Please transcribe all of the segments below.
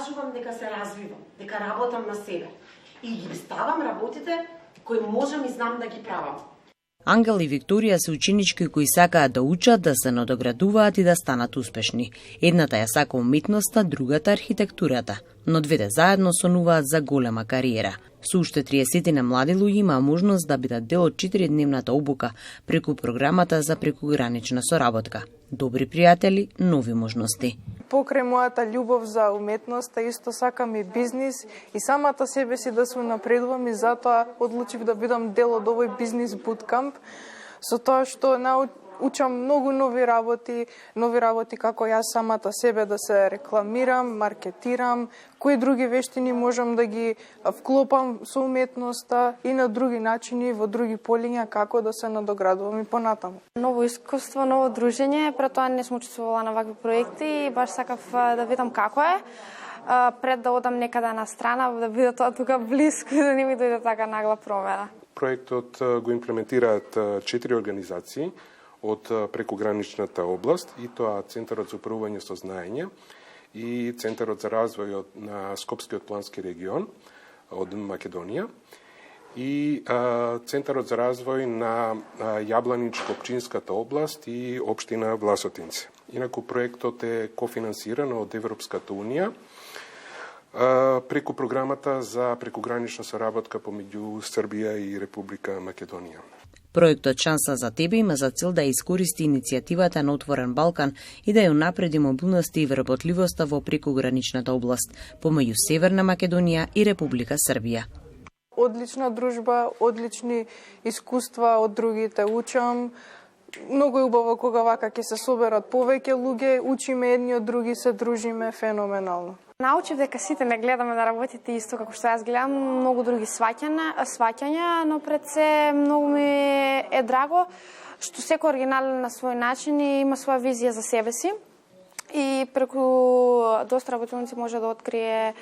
покажувам дека се развивам, дека работам на себе и ги ставам работите кои можам и знам да ги правам. Ангел и Викторија се ученички кои сакаат да учат, да се надоградуваат и да станат успешни. Едната ја сака уметноста, другата архитектурата, но двете заедно сонуваат за голема кариера. Со уште 30 на млади луѓе има можност да бидат дел од 4-дневната обука преку програмата за прекугранична соработка. Добри пријатели, нови можности. Покрај мојата љубов за уметноста, исто сакам и бизнис и самата себе си да се напредувам и затоа одлучив да бидам дел од овој бизнис буткамп, со тоа што учам многу нови работи како јас самата себе да се рекламирам, маркетирам, кои други вештини можам да ги вклопам со уметноста и на други начини во други полиња како да се надоградувам и понатаму. Ново искуство, ново дружење, пред тоа не сум учествувала на вакви проекти и баш сакав да видам како е. Пред да одам некаде на страна, да видам тоа тука близко, да не ми дојде така нагла промена. Проектот го имплементираат 4 организации од прекуграничната област, и тоа Центарот за управување со знаење и Центарот за развој на Скопскиот плански регион од Македонија и Центарот за развој на Јабланичко-Пчинската област и општина Власотинце. Инаку проектот е кофинансиран од Европската унија преку програмата за прекугранична соработка помеѓу Србија и Република Македонија. Проектот Шанса за тебе има за цел да искористи иницијативата на Отворен Балкан и да ја унапреди мобилноста и вработливоста во прекуграничната област помеѓу Северна Македонија и Република Србија. Одлична дружба, одлични искуства од другите учам. Многу е убаво кога вака ќе се соберат повеќе луѓе, учиме едни од други, се дружиме, феноменално. Научив дека сите не гледаме да работите исто како што јас гледам, многу други сваќања, но пред се многу ми е драго што секој оригинален на свој начин и има своја визија за себе си и преку доста работилници може да открие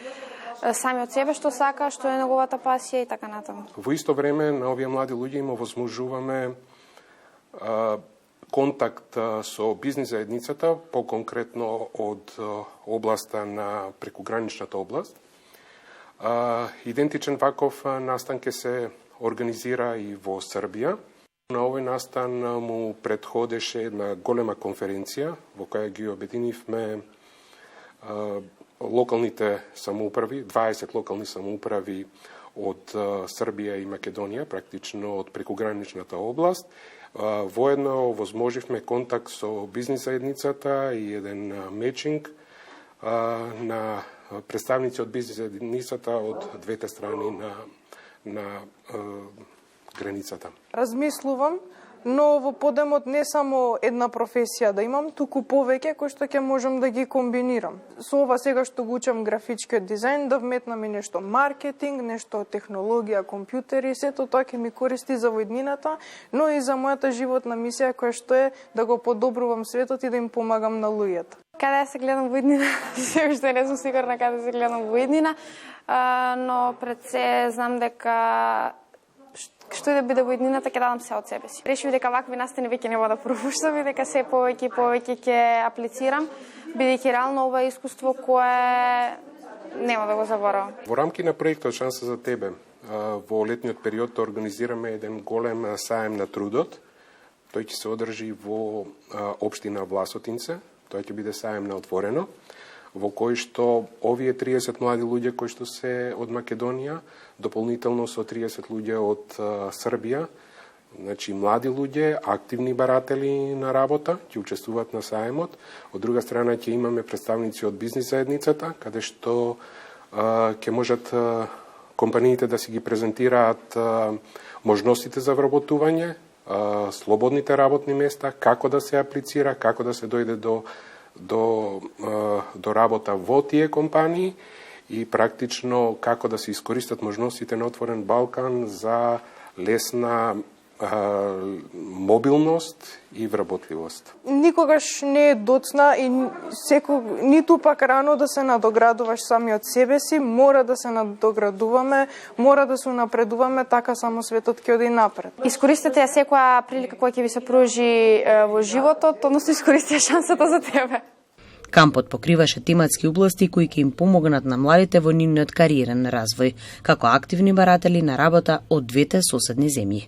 сами од себе што сака, што е неговата пасија и така натаму. Во исто време на овие млади луѓе им овозможуваме контакт со бизнис заедницата, по-конкретно од областа на прекуграничната област. Идентичен ваков настан ќе се организира и во Србија. На овој настан му претходеше една голема конференција во која ги обединивме локалните самоуправи, 20 локални самоуправи од Србија и Македонија, практично од прекуграничната област. Воедно возможивме контакт со бизнис заедницата и еден мечинг на представници од бизнис заедницата од двете страни на границата. Размислувам, но во подемот не само една професија да имам, туку повеќе кои што ќе можам да ги комбинирам. Со ова сега што го учам графичкиот дизајн, да вметнам и нешто маркетинг, нешто технологија, компјутери, сето тоа ќе ми користи за во иднината, но и за мојата животна мисија која што е да го подобрувам светот и да им помагам на луѓето. Каде се гледам во иднина, се уште не сум сигурна каде се гледам во иднина, но пред се знам дека што и да биде во иднината, ќе дадам се од себе си. Решив дека вакви настани веќе нема да пропуштам и дека се повеќе ќе аплицирам, бидејќи реално ова е искуство кое нема да го заборавам. Во рамки на проектот Шанса за тебе, во летниот период организираме еден голем саем на трудот. Тој ќе се одржи во општина Власотинце, тој ќе биде саем на отворено, во кој што овие 30 млади луѓе кои што се од Македонија, дополнително со 30 луѓе од Србија, значи млади луѓе, активни баратели на работа, ќе учествуваат на саемот. Од друга страна ќе имаме представници од бизнис заедницата, каде што ќе можат компаниите да си ги презентираат можностите за вработување, слободните работни места, како да се аплицира, како да се дојде до работа во тие компании и практично како да се искористат можностите на Отворен Балкан за лесна мобилност и вработливост. Никогаш не е доцна и ниту пак рано да се надоградуваш сами од себе си, мора да се надоградуваме, мора да се напредуваме, така само светот ќе оди напред. Искористете ја секоја прилика која ќе ви се пружи во животот, односно искористете шансата за тебе. Кампот покриваше тематски области кои ќе им помогнат на младите во нивниот кариерен развој, како активни баратели на работа од двете соседни земји.